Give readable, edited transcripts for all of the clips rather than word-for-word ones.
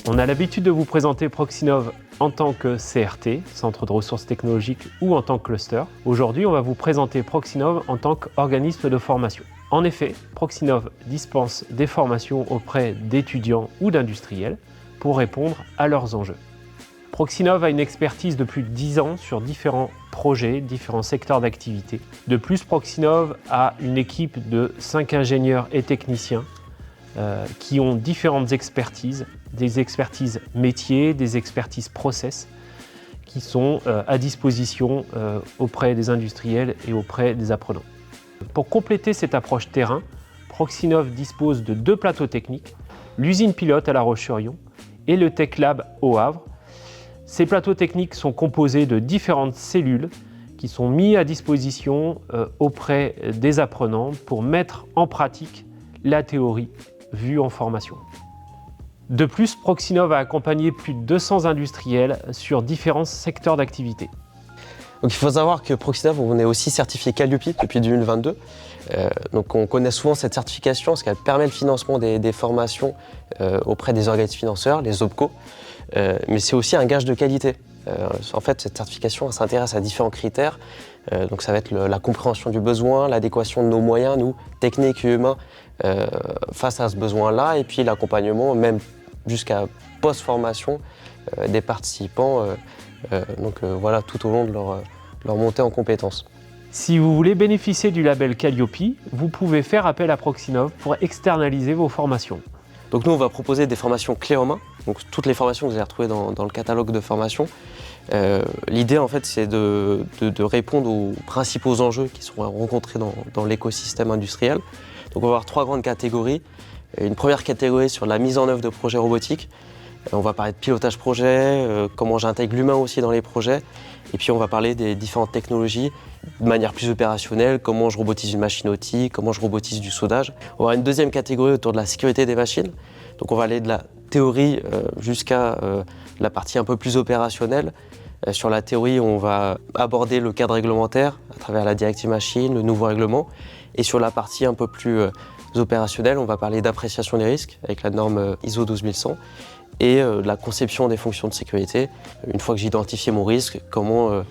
On a l'habitude de vous présenter Proxinov en tant que CRT, Centre de ressources technologiques, ou en tant que cluster. Aujourd'hui, on va vous présenter Proxinov en tant qu'organisme de formation. En effet, Proxinov dispense des formations auprès d'étudiants ou d'industriels pour répondre à leurs enjeux. Proxinov a une expertise de plus de 10 ans sur différents projets, différents secteurs d'activité. De plus, Proxinov a une équipe de 5 ingénieurs et techniciens qui ont différentes expertises, des expertises métiers, des expertises process, qui sont à disposition auprès des industriels et auprès des apprenants. Pour compléter cette approche terrain, Proxinov dispose de 2 plateaux techniques, l'usine pilote à La Roche-sur-Yon et le Tech Lab au Havre. Ces plateaux techniques sont composés de différentes cellules qui sont mises à disposition auprès des apprenants pour mettre en pratique la théorie vue en formation. De plus, Proxinov a accompagné plus de 200 industriels sur différents secteurs d'activité. Donc il faut savoir que Proxinov, on est aussi certifié Calliope depuis 2022. Donc on connaît souvent cette certification parce qu'elle permet le financement des formations auprès des organismes financeurs, les OPCO. Mais c'est aussi un gage de qualité. En fait, cette certification s'intéresse à différents critères. Donc ça va être la compréhension du besoin, l'adéquation de nos moyens, nous, techniques et humains, face à ce besoin-là, et puis l'accompagnement, même jusqu'à post-formation des participants, voilà, tout au long de leur montée en compétences. Si vous voulez bénéficier du label Calliope, vous pouvez faire appel à Proxinov pour externaliser vos formations. Donc nous, on va proposer des formations clés en main, donc toutes les formations que vous allez retrouver dans le catalogue de formation. L'idée, en fait, c'est de répondre aux principaux enjeux qui sont rencontrés dans l'écosystème industriel. Donc on va avoir 3 grandes catégories. Une première catégorie sur la mise en œuvre de projets robotiques. On va parler de pilotage projet, comment j'intègre l'humain aussi dans les projets. Et puis on va parler des différentes technologies de manière plus opérationnelle, comment je robotise une machine-outil, comment je robotise du soudage. On va avoir une deuxième catégorie autour de la sécurité des machines. Donc on va aller de la théorie jusqu'à la partie un peu plus opérationnelle. Sur la théorie, on va aborder le cadre réglementaire à travers la directive machine, le nouveau règlement. Et sur la partie un peu plus opérationnelle, on va parler d'appréciation des risques avec la norme ISO 12100 et de la conception des fonctions de sécurité. Une fois que j'ai identifié mon risque, comment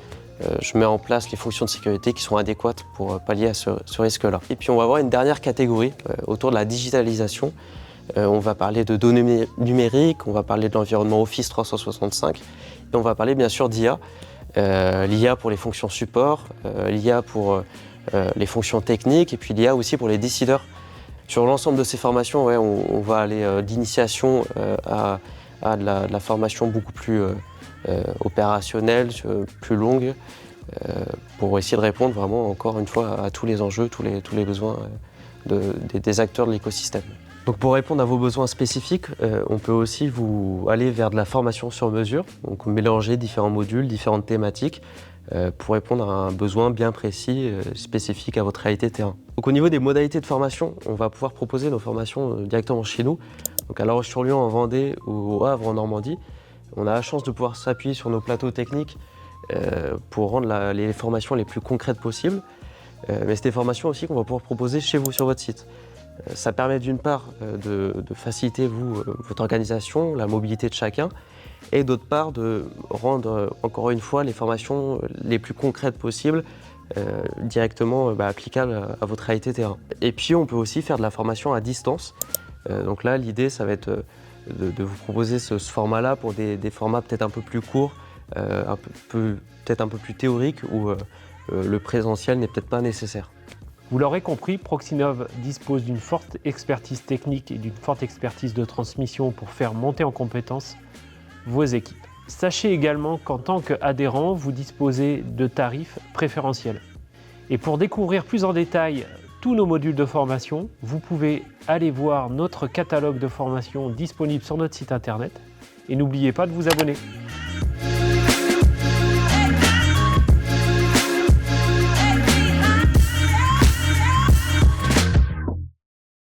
je mets en place les fonctions de sécurité qui sont adéquates pour pallier à ce risque-là. Et puis on va avoir une dernière catégorie autour de la digitalisation. On va parler de données numériques, on va parler de l'environnement Office 365 et on va parler bien sûr d'IA. L'IA pour les fonctions support, l'IA pour les fonctions techniques et puis l'IA aussi pour les décideurs. Sur l'ensemble de ces formations, on va aller d'initiation à de la formation beaucoup plus opérationnelle, plus longue, pour essayer de répondre vraiment encore une fois à tous les enjeux, tous les besoins des acteurs de l'écosystème. Donc pour répondre à vos besoins spécifiques, on peut aussi aller vers de la formation sur mesure, donc mélanger différents modules, différentes thématiques, pour répondre à un besoin bien précis, spécifique à votre réalité terrain. Donc au niveau des modalités de formation, on va pouvoir proposer nos formations directement chez nous. Donc à La Roche-sur-Yon, en Vendée ou au Havre, en Normandie. On a la chance de pouvoir s'appuyer sur nos plateaux techniques pour rendre les formations les plus concrètes possibles. Mais c'est des formations aussi qu'on va pouvoir proposer chez vous sur votre site. Ça permet d'une part de faciliter votre organisation, la mobilité de chacun, et d'autre part de rendre encore une fois les formations les plus concrètes possibles directement applicables à votre réalité terrain. Et puis on peut aussi faire de la formation à distance. Donc là l'idée ça va être de vous proposer ce format-là pour des formats peut-être un peu plus courts, peut-être un peu plus théoriques où le présentiel n'est peut-être pas nécessaire. Vous l'aurez compris, Proxinov dispose d'une forte expertise technique et d'une forte expertise de transmission pour faire monter en compétences vos équipes. Sachez également qu'en tant qu'adhérent, vous disposez de tarifs préférentiels. Et pour découvrir plus en détail tous nos modules de formation, vous pouvez aller voir notre catalogue de formation disponible sur notre site internet. Et n'oubliez pas de vous abonner.